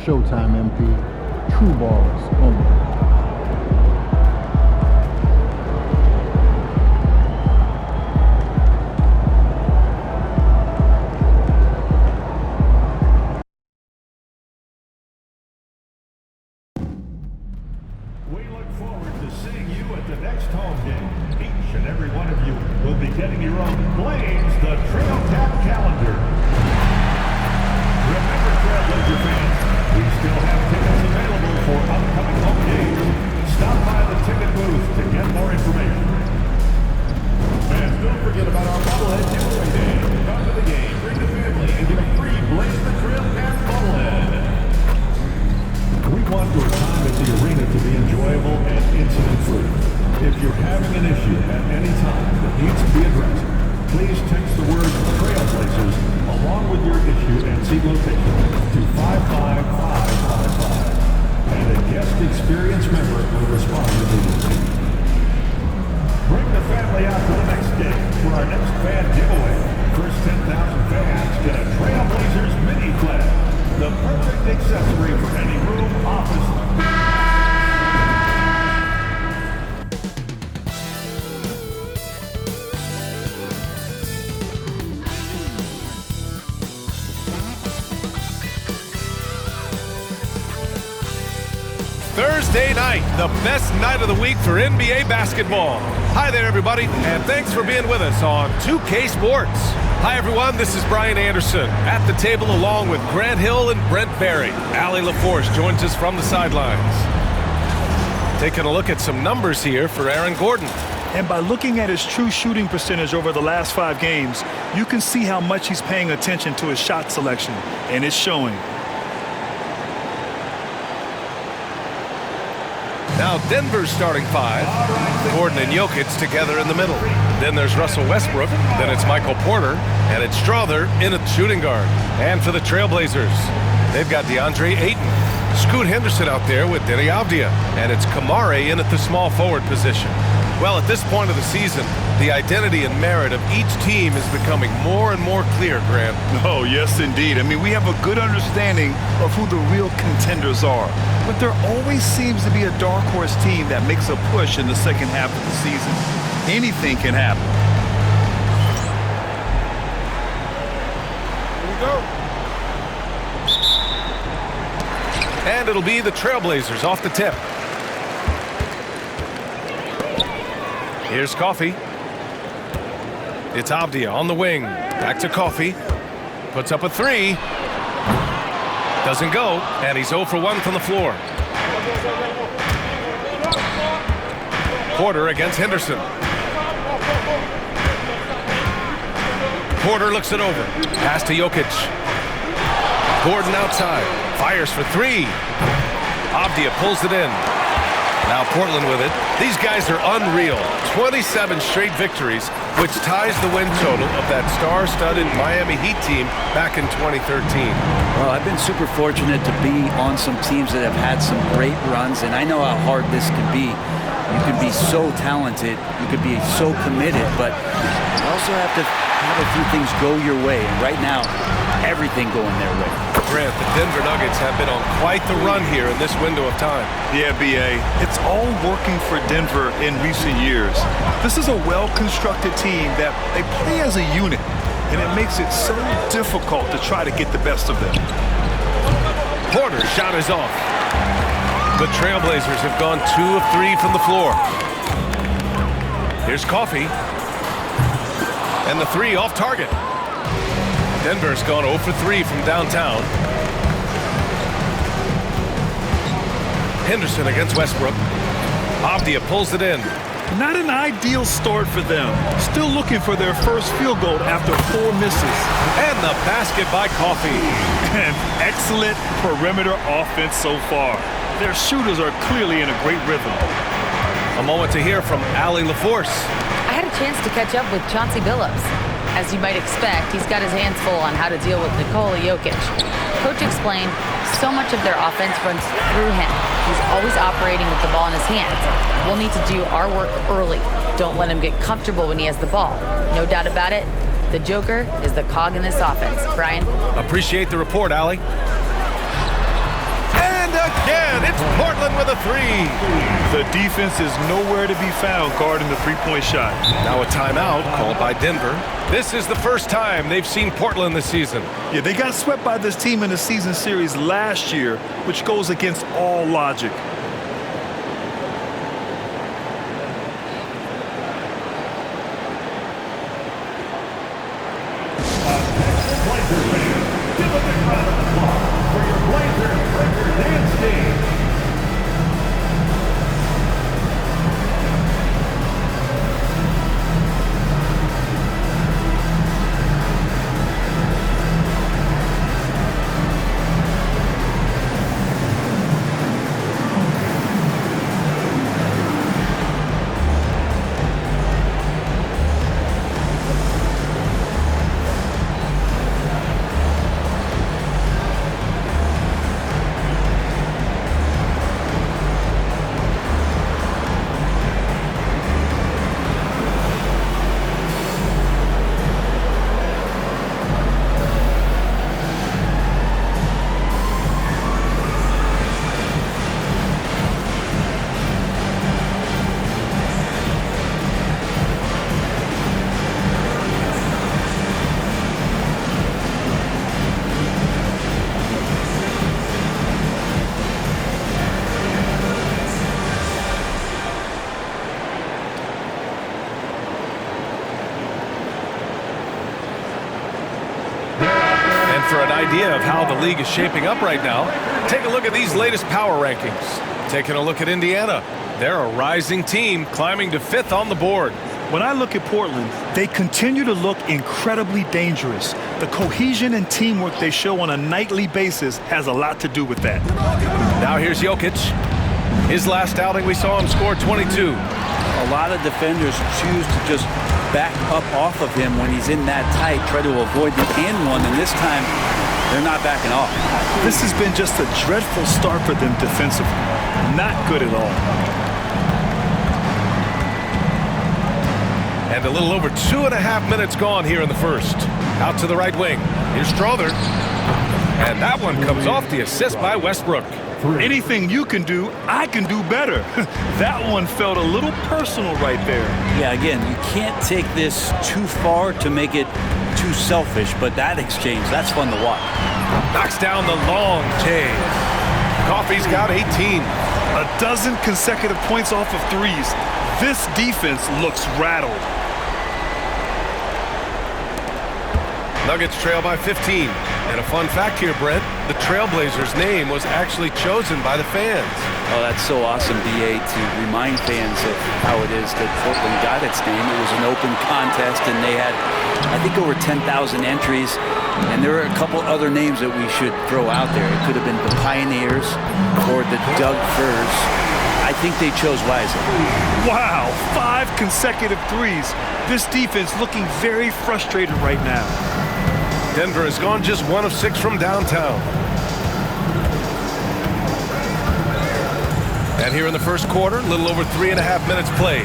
Showtime MP. True balls only. We look forward to seeing you at the next home game. Each and every one of you will be getting your own Blaze the Trail Tap calendar. Remember, Trailblazer fans, we still have tickets available for upcoming home games. Stop by the ticket booth to get more information. Fans, don't forget about our bobblehead giveaway day. Come to the game, bring the family, and get a free Blaze the Trail Tap bobblehead. We want your time at the arena to be enjoyable and incident-free. If you're having an issue at any time that needs to be addressed, please text the word Trailblazers along with your issue and seat location to 55555, and a guest experience member will respond immediately. Bring the family out to the next game for our next fan giveaway. First 10,000 fans get a Trailblazers mini flag. The perfect accessory for any room, office. Thursday night, the best night of the week for NBA basketball. Hi there, everybody, and thanks for being with us on 2K Sports. Hi, everyone. This is Brian Anderson at the table along with Grant Hill and Brent Barry. Allie LaForce joins us from the sidelines. Taking a look at some numbers here for Aaron Gordon. And by looking at his true shooting percentage over the last 5 games, you can see how much he's paying attention to his shot selection, and it's showing. Now Denver's starting 5. Gordon and Jokic together in the middle. Then there's Russell Westbrook. Then it's Michael Porter. And it's Strother in at shooting guard. And for the Trailblazers, they've got DeAndre Ayton. Scoot Henderson out there with Denny Avdia. And it's Kamare in at the small forward position. Well, at this point of the season, the identity and merit of each team is becoming more and more clear, Grant. Oh, yes, indeed. I mean, we have a good understanding of who the real contenders are. But there always seems to be a dark horse team that makes a push in the second half of the season. Anything can happen. Here we go. And it'll be the Trailblazers off the tip. Here's Coffey. It's Avdia on the wing. Back to Coffey. Puts up a 3. Doesn't go, and he's 0 for 1 from the floor. Porter against Henderson. Porter looks it over. Pass to Jokic. Gordon outside. Fires for 3. Avdia pulls it in. Now Portland with it. These guys are unreal. 27 straight victories, which ties the win total of that star-studded Miami Heat team back in 2013. Well, I've been super fortunate to be on some teams that have had some great runs, and I know how hard this can be. You can be so talented, you can be so committed, but you also have to have a few things go your way. And right now, everything going their way. Grant, the Denver Nuggets have been on quite the run here in this window of time. Yeah, B.A. It's all working for Denver in recent years. This is a well-constructed team that they play as a unit, and it makes it so difficult to try to get the best of them. Porter's shot is off. The Trailblazers have gone 2 of 3 from the floor. Here's Coffey. And the 3 off target. Denver's gone 0 for 3 from downtown. Henderson against Westbrook. Avdia pulls it in. Not an ideal start for them. Still looking for their first field goal after 4 misses. And the basket by Coffey. An excellent perimeter offense so far. Their shooters are clearly in a great rhythm. A moment to hear from Allie LaForce. I had a chance to catch up with Chauncey Billups. As you might expect, he's got his hands full on how to deal with Nikola Jokic. Coach explained so much of their offense runs through him. He's always operating with the ball in his hands. We'll need to do our work early. Don't let him get comfortable when he has the ball. No doubt about it, the Joker is the cog in this offense. Brian? Appreciate the report, Allie. again, it's Portland with a three. The defense is nowhere to be found guarding the three-point shot. Now a timeout called by Denver. This is the first time they've seen Portland this season. Yeah, they got swept by this team in the season series last year, which goes against all logic. For an idea of how the league is shaping up right now, take a look at these latest power rankings. Taking a look at Indiana. They're a rising team climbing to 5th on the board. When I look at Portland, they continue to look incredibly dangerous. The cohesion and teamwork they show on a nightly basis has a lot to do with that. Now here's Jokic. His last outing, we saw him score 22. A lot of defenders choose to just back up off of him when he's in that tight, try to avoid the and one, and this time they're not backing off. This has been just a dreadful start for them defensively. Not good at all. And a little over 2.5 minutes gone here in the first. Out to the right wing. Here's Strother. And that one comes off the assist by Westbrook. Anything you can do, I can do better. That one felt a little personal right there. Yeah, again, you can't take this too far to make it too selfish, but that exchange, that's fun to watch. Knocks down the long J. Coffey's got 18. A dozen consecutive points off of threes. This defense looks rattled. Nuggets trail by 15. And a fun fact here, Brent, the Trailblazers' name was actually chosen by the fans. Oh, that's so awesome, BA, to remind fans of how it is that Portland got its name. It was an open contest, and they had, I think, over 10,000 entries. And there are a couple other names that we should throw out there. It could have been the Pioneers or the Doug Furs. I think they chose wisely. Wow, 5 consecutive threes. This defense looking very frustrated right now. Denver has gone just 1 of 6 from downtown. And here in the first quarter, a little over 3.5 minutes played.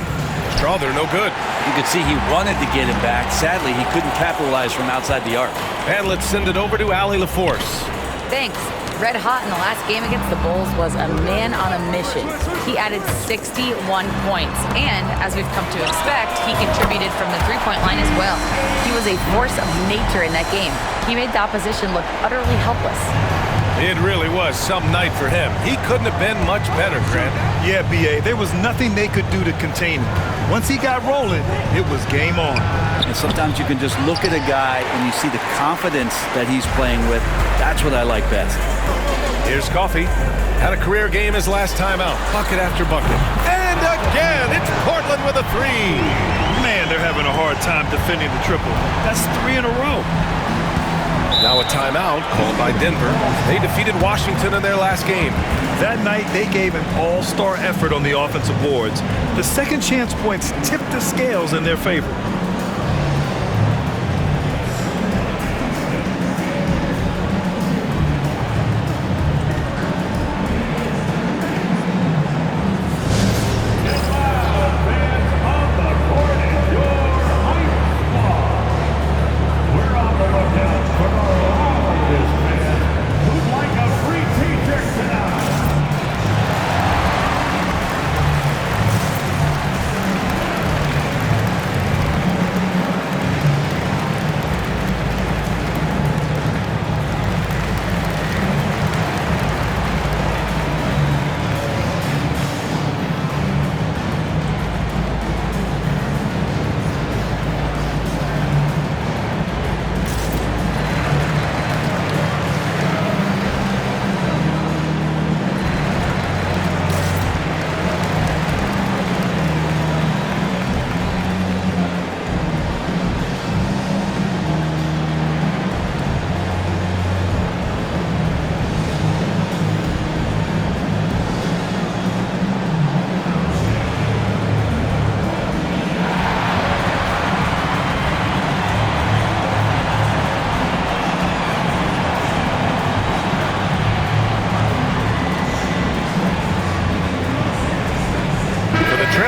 Strother, no good. You could see he wanted to get him back. Sadly, he couldn't capitalize from outside the arc. And let's send it over to Allie LaForce. Thanks. Red hot in the last game against the Bulls was a man on a mission. He added 61 points, and as we've come to expect, he contributed from the three-point line as well. He was a force of nature in that game. He made the opposition look utterly helpless. It really was some night for him. He couldn't have been much better, Grant. Yeah, B.A., there was nothing they could do to contain him. Once he got rolling, it was game on. And sometimes you can just look at a guy and you see the confidence that he's playing with. That's what I like best. Here's Coffey. Had a career game his last time out. Bucket after bucket. And again, it's Portland with a three. Man, they're having a hard time defending the triple. That's 3 in a row. Now a timeout called by Denver. They defeated Washington in their last game. That night, they gave an all-star effort on the offensive boards. The second chance points tipped the scales in their favor.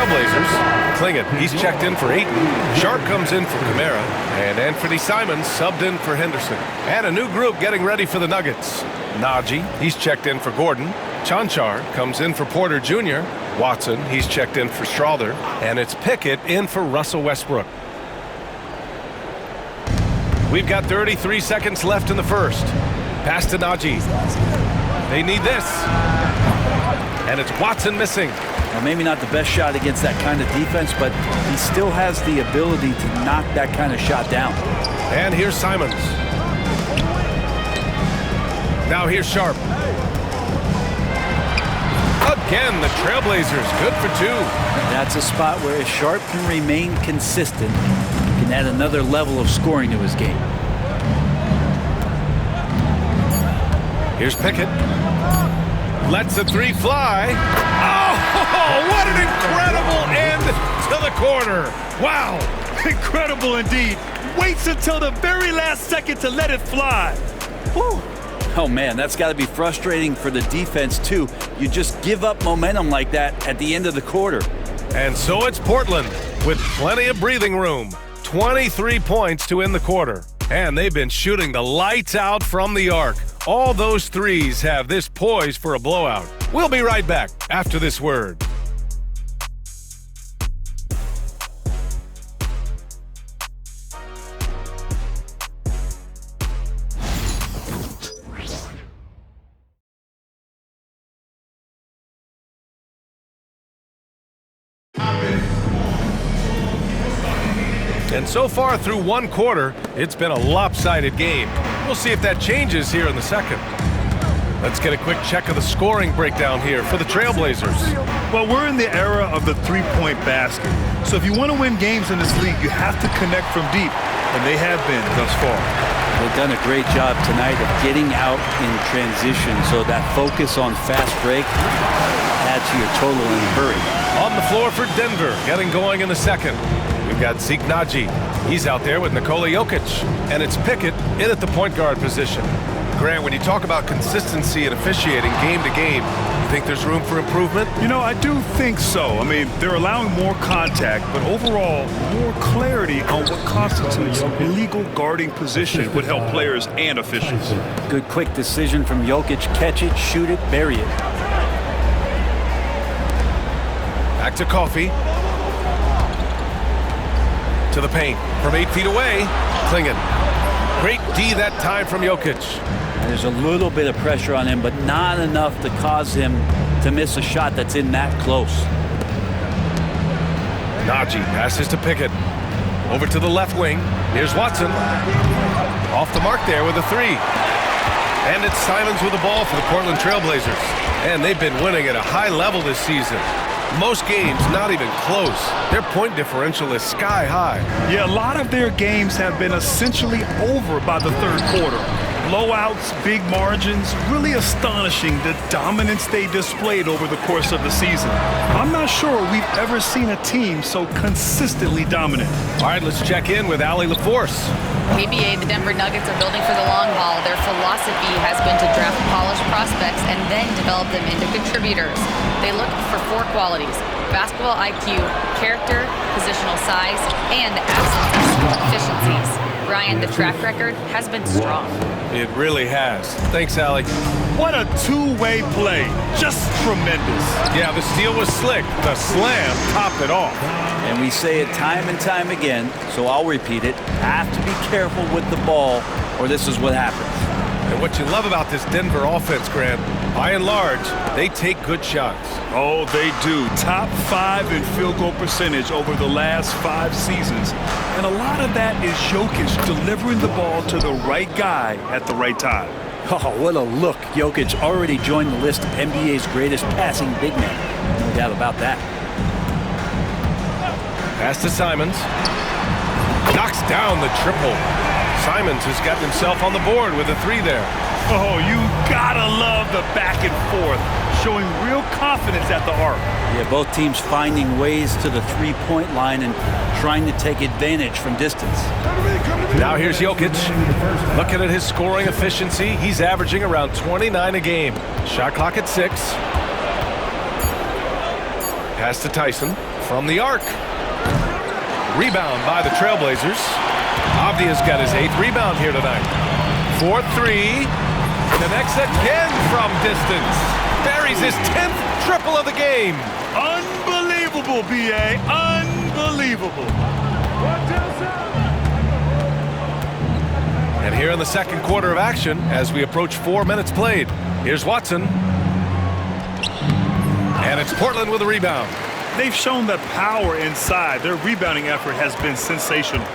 Trailblazers, Klingon, he's checked in for Ayton. Sharp comes in for Kamara. And Anthony Simons subbed in for Henderson. And a new group getting ready for the Nuggets. Najee, he's checked in for Gordon. Chanchar comes in for Porter Jr. Watson, he's checked in for Strother. And it's Pickett in for Russell Westbrook. We've got 33 seconds left in the first. Pass to Najee. They need this. And it's Watson missing. Well, maybe not the best shot against that kind of defense, but he still has the ability to knock that kind of shot down. And here's Simons. Now here's Sharp. Again, the Trailblazers, good for 2. That's a spot where if Sharp can remain consistent, he can add another level of scoring to his game. Here's Pickett. Lets the 3 fly. Oh, what an incredible end to the corner. Wow. Incredible indeed. Waits until the very last second to let it fly. Whew. Oh, man, that's got to be frustrating for the defense, too. You just give up momentum like that at the end of the quarter. And so it's Portland with plenty of breathing room. 23 points to end the quarter. And they've been shooting the lights out from the arc. All those threes have this poised for a blowout. We'll be right back after this word. And so far through one quarter, it's been a lopsided game. We'll see if that changes here in the second. Let's get a quick check of the scoring breakdown here for the Trailblazers. Well, we're in the era of the three-point basket. So if you want to win games in this league, you have to connect from deep, and they have been thus far. They've done a great job tonight of getting out in transition, so that focus on fast break adds to your total in a hurry. On the floor for Denver, getting going in the second. We've got Zeke Najee. He's out there with Nikola Jokic. And it's Pickett in at the point guard position. Grant, when you talk about consistency and officiating game to game, you think there's room for improvement? You know, I do think so. I mean, they're allowing more contact, but overall, more clarity on what constitutes a legal guarding position would help players and officials. Good quick decision from Jokic. Catch it, shoot it, bury it. Back to Coffee. To the paint. From 8 feet away, Klingon. Great D that time from Jokic. There's a little bit of pressure on him, but not enough to cause him to miss a shot that's in that close. Najee passes to Pickett. Over to the left wing. Here's Watson. Off the mark there with a 3. And it's Simons with the ball for the Portland Trailblazers. And they've been winning at a high level this season. Most games not even close. Their point differential is sky high. Yeah, a lot of their games have been essentially over by the third quarter. Blowouts, big margins, really astonishing the dominance they displayed over the course of the season. I'm not sure we've ever seen a team so consistently dominant. All right, let's check in with Allie LaForce. KBA, the Denver Nuggets are building for the long haul. Their philosophy has been to draft polished prospects and then develop them into contributors. They look for 4 qualities: basketball IQ, character, positional size, and the absence of scoring efficiencies. Ryan, the track record has been strong. It really has. Thanks, Allie. What a two-way play. Just tremendous. Yeah, the steal was slick. The slam topped it off. And we say it time and time again, so I'll repeat it. Have to be careful with the ball, or this is what happens. And what you love about this Denver offense, Grant, by and large, they take good shots. Oh, they do. Top 5 in field goal percentage over the last 5 seasons. And a lot of that is Jokic delivering the ball to the right guy at the right time. Oh, what a look. Jokic already joined the list of NBA's greatest passing big men. No doubt about that. Pass to Simons. Knocks down the triple. Simons has gotten himself on the board with a 3 there. Oh, you gotta love the back and forth, showing real confidence at the arc. Yeah, both teams finding ways to the three-point line and trying to take advantage from distance. Now here's Jokic. Looking at his scoring efficiency, he's averaging around 29 a game. Shot clock at 6. Pass to Tyson. from the arc. Rebound by the Trailblazers. Avdia's got his 8th rebound here tonight. 4-3. Connects again from distance. Buries his 10th triple of the game. Unbelievable, B.A. Unbelievable. And here in the second quarter of action, as we approach 4 minutes played, here's Watson. And it's Portland with a rebound. They've shown that power inside. Their rebounding effort has been sensational.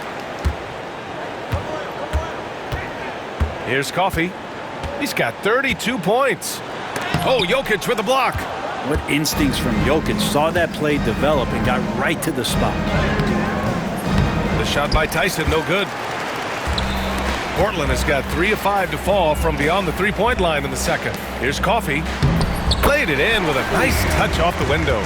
Here's Coffey. He's got 32 points. Oh, Jokic with a block. What instincts from Jokic. Saw that play develop and got right to the spot. The shot by Tyson, no good. Portland has got 3 of 5 to fall from beyond the three-point line in the second. Here's Coffey. Played it in with a nice touch off the window.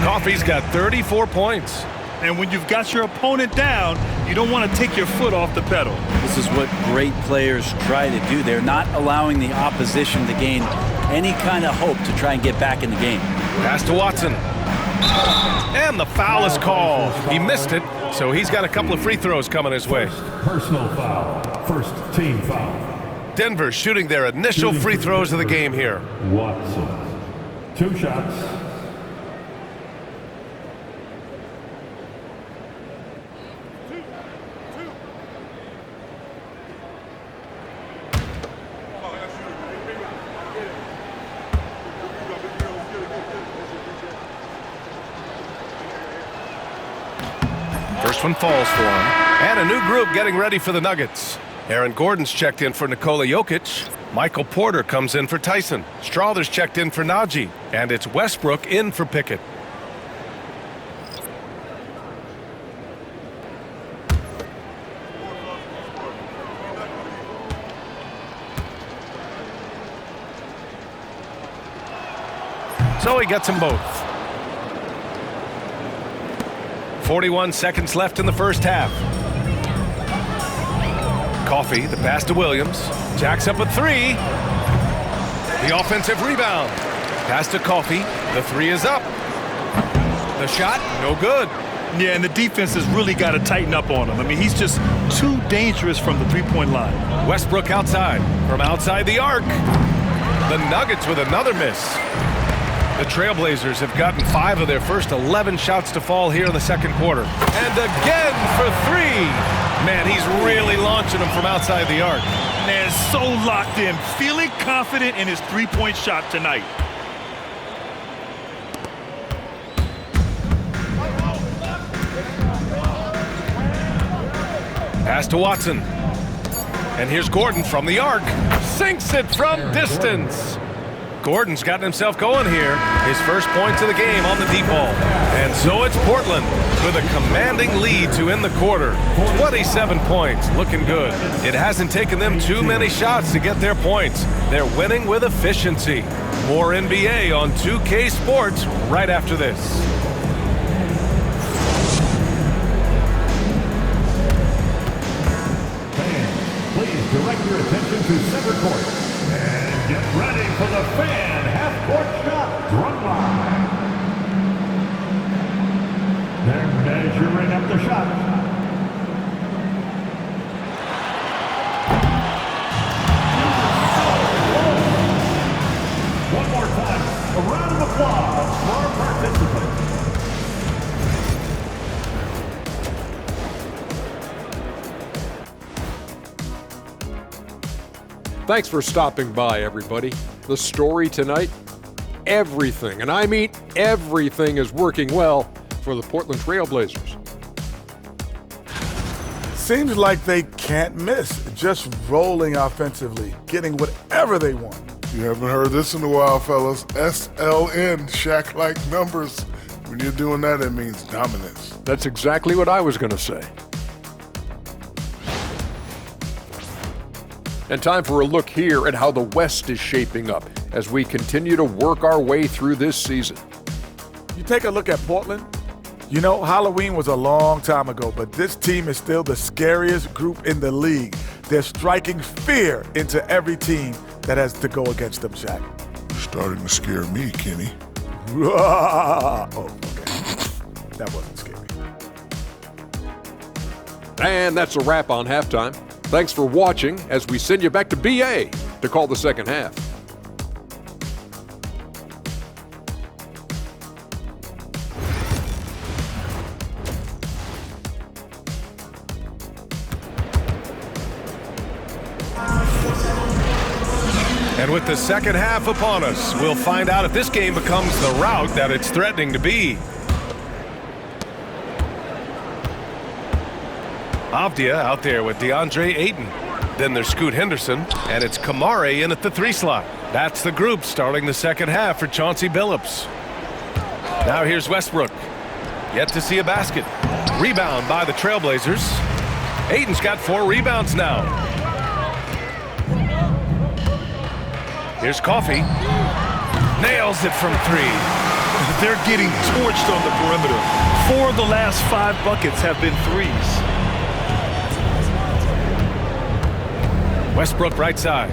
Coffey's got 34 points. And when you've got your opponent down, you don't want to take your foot off the pedal. This is what great players try to do. They're not allowing the opposition to gain any kind of hope to try and get back in the game. Pass to Watson. And the foul is called. He missed it, so he's got a couple of free throws coming his way. Personal foul. First team foul. Denver shooting their initial free throws of the game here. Watson. 2 shots. First one falls for him. And a new group getting ready for the Nuggets. Aaron Gordon's checked in for Nikola Jokic. Michael Porter comes in for Tyson. Strawther's checked in for Najee. And it's Westbrook in for Pickett. So he gets them both. 41 seconds left in the first half. Coffey, the pass to Williams. Jacks up a 3. The offensive rebound. Pass to Coffey. The 3 is up. The shot, no good. Yeah, and the defense has really got to tighten up on him. I mean, he's just too dangerous from the three-point line. Westbrook outside. From outside the arc. The Nuggets with another miss. The Trailblazers have gotten 5 of their first 11 shots to fall here in the second quarter. And again for 3. Man, he's really launching them from outside the arc. Man, so locked in, feeling confident in his three-point shot tonight. Pass to Watson. And here's Gordon from the arc. Sinks it from distance. Gordon's gotten himself going here. His first points of the game on the deep ball. And so it's Portland with a commanding lead to end the quarter. 27 points, looking good. It hasn't taken them too many shots to get their points. They're winning with efficiency. More NBA on 2K Sports right after this. Fans, please direct your attention to center court. And get ready for the fan half-court shot drum line. They're measuring up the shot. One more time, a round of applause for our participants. Thanks for stopping by, everybody. The story tonight, everything, and I mean everything, is working well for the Portland Trailblazers. Seems like they can't miss, just rolling offensively, getting whatever they want. You haven't heard this in a while, fellas. SLN, Shaq-like numbers. When you're doing that, it means dominance. That's exactly what I was going to say. And time for a look here at how the West is shaping up as we continue to work our way through this season. You take a look at Portland. You know, Halloween was a long time ago, but this team is still the scariest group in the league. They're striking fear into every team that has to go against them, Shaq. You're starting to scare me, Kenny. Oh, okay. that wasn't scary. And that's a wrap on halftime. Thanks for watching as we send you back to BA to call the second half. And with the second half upon us, we'll find out if this game becomes the rout that it's threatening to be. Avdia out there with DeAndre Ayton. Then there's Scoot Henderson, and it's Kamare in at the 3 slot. That's the group starting the second half for Chauncey Billups. Now here's Westbrook. Yet to see a basket. Rebound by the Trailblazers. Ayton's got 4 rebounds now. Here's Coffey. Nails it from 3. They're getting torched on the perimeter. 4 of the last 5 buckets have been threes. Westbrook right side.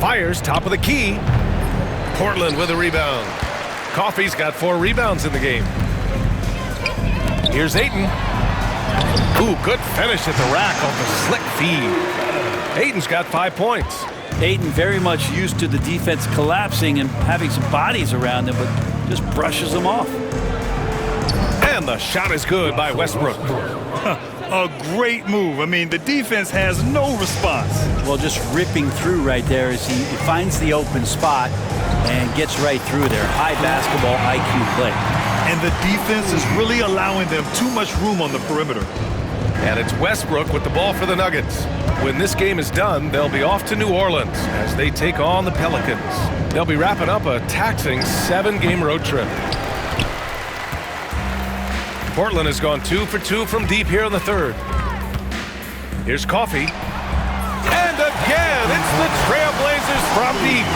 Fires top of the key. Portland with a rebound. Coffey's got 4 rebounds in the game. Here's Ayton. Ooh, good finish at the rack off the slick feed. Ayton's got 5 points. Ayton very much used to the defense collapsing and having some bodies around him, but just brushes them off. And the shot is good by Westbrook. A great move. I mean, the defense has no response. Well, just ripping through right there as he finds the open spot and gets right through there. High basketball IQ play. And the defense is really allowing them too much room on the perimeter. And it's Westbrook with the ball for the Nuggets. When this game is done, they'll be off to New Orleans as they take on the Pelicans. They'll be wrapping up a taxing 7-game road trip. Portland has gone 2 for 2 from deep here in the third. Here's Coffey. And again, it's the Trailblazers from deep.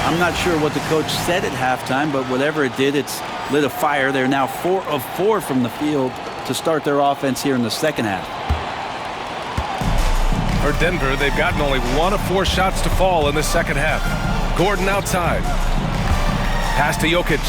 I'm not sure what the coach said at halftime, but whatever it did, it's lit a fire. They're now 4 of 4 from the field to start their offense here in the second half. For Denver, they've gotten only 1 of 4 shots to fall in the second half. Gordon outside. Pass to Jokic.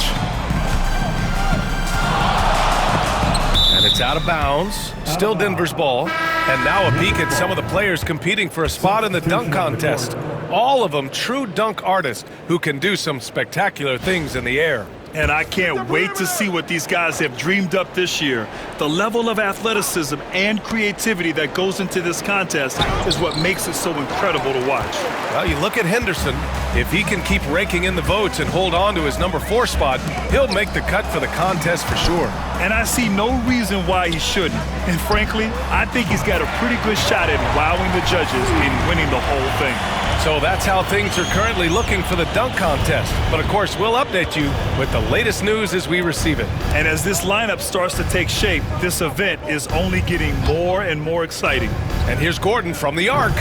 And it's out of bounds. Still Denver's ball. And now a peek at some of the players competing for a spot in the dunk contest. All of them true dunk artists who can do some spectacular things in the air. And I can't wait to see what these guys have dreamed up this year. The level of athleticism and creativity that goes into this contest is what makes it so incredible to watch. Well, you look at Henderson. If he can keep raking in the votes and hold on to his number 4 spot, he'll make the cut for the contest for sure. And I see no reason why he shouldn't. And frankly, I think he's got a pretty good shot at wowing the judges and winning the whole thing. So that's how things are currently looking for the dunk contest. But of course, we'll update you with the latest news as we receive it. And as this lineup starts to take shape, this event is only getting more and more exciting. And here's Gordon from the arc.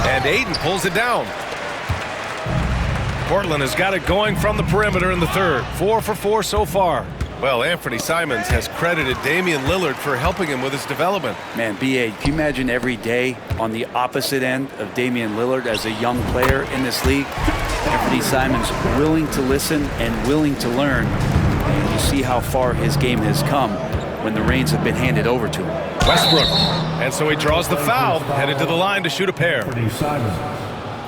And Ayton pulls it down. Portland has got it going from the perimeter in the third. 4 for 4 so far. Well, Anthony Simons has credited Damian Lillard for helping him with his development. Man, B.A., can you imagine every day on the opposite end of Damian Lillard as a young player in this league? Anthony Simons willing to listen and willing to learn. And you see how far his game has come when the reins have been handed over to him. Westbrook. And so he draws the foul, headed to the line to shoot a pair.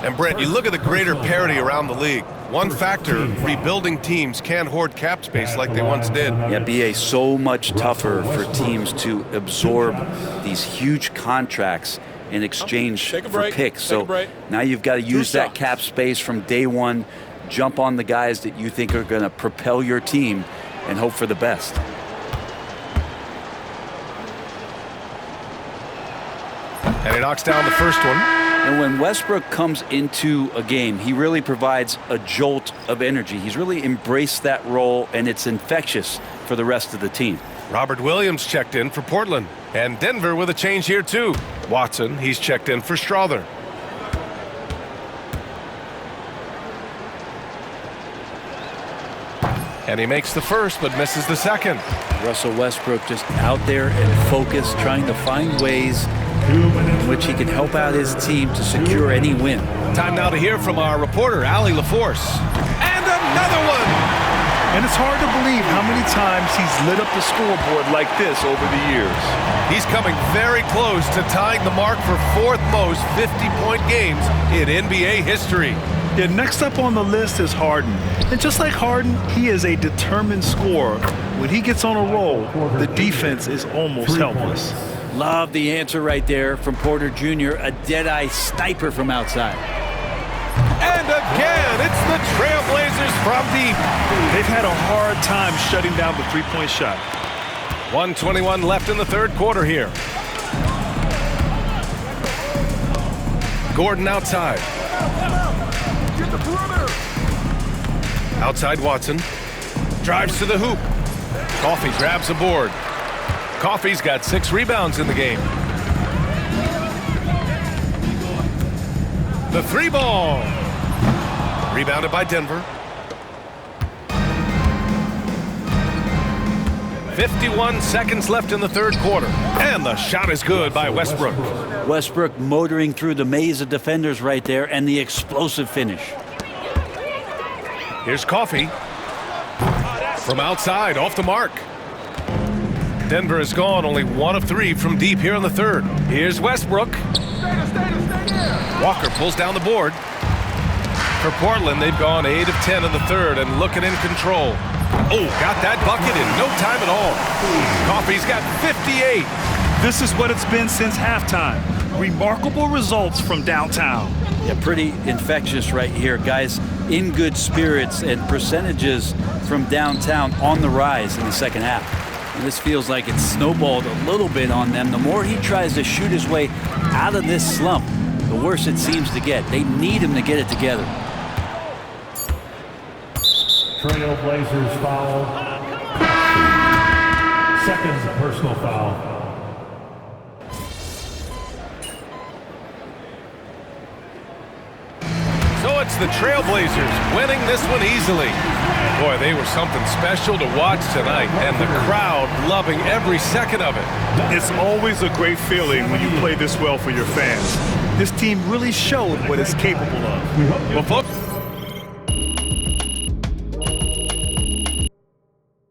And Brent, you look at the greater parity around the league. One factor, rebuilding teams can't hoard cap space like they once did. Yeah, BA, so much tougher for teams to absorb these huge contracts in exchange for picks. So now you've got to use that cap space from day one, jump on the guys that you think are going to propel your team and hope for the best. And he knocks down the first one. And when Westbrook comes into a game, he really provides a jolt of energy. He's really embraced that role, and it's infectious for the rest of the team. Robert Williams checked in for Portland. And Denver with a change here, too. Watson, he's checked in for Strother. And he makes the first, but misses the second. Russell Westbrook just out there and focused, trying to find ways in which he can help out his team to secure any win. Time now to hear from our reporter, Allie LaForce. And another one! And it's hard to believe how many times he's lit up the scoreboard like this over the years. He's coming very close to tying the mark for fourth most 50-point games in NBA history. Yeah, next up on the list is Harden. And just like Harden, he is a determined scorer. When he gets on a roll, the defense is almost helpless. Love the answer right there from Porter Jr., a dead-eye sniper from outside. And again, it's the Trailblazers from deep. They've had a hard time shutting down the three-point shot. 1:21 left in the third quarter here. Gordon outside. Outside Watson. Drives to the hoop. Coffey grabs a board. Coffey's got 6 rebounds in the game. The 3 ball. Rebounded by Denver. 51 seconds left in the third quarter. And the shot is good by Westbrook. Westbrook motoring through the maze of defenders right there, and the explosive finish. Here's Coffey. From outside, off the mark. Denver has gone only 1 of 3 from deep here in the third. Here's Westbrook. Walker pulls down the board. For Portland, they've gone 8 of 10 in the third and looking in control. Oh, got that bucket in no time at all. Coffey's got 58. This is what it's been since halftime. Remarkable results from downtown. Yeah, pretty infectious right here, guys. In good spirits and percentages from downtown on the rise in the second half. And this feels like it's snowballed a little bit on them. The more he tries to shoot his way out of this slump, the worse it seems to get. They need him to get it together. Trailblazers foul. Second personal foul. So it's the Trailblazers winning this one easily. Boy, they were something special to watch tonight, and the crowd loving every second of it. It's always a great feeling when you play this well for your fans. This team really showed what it's capable of. Well, folks,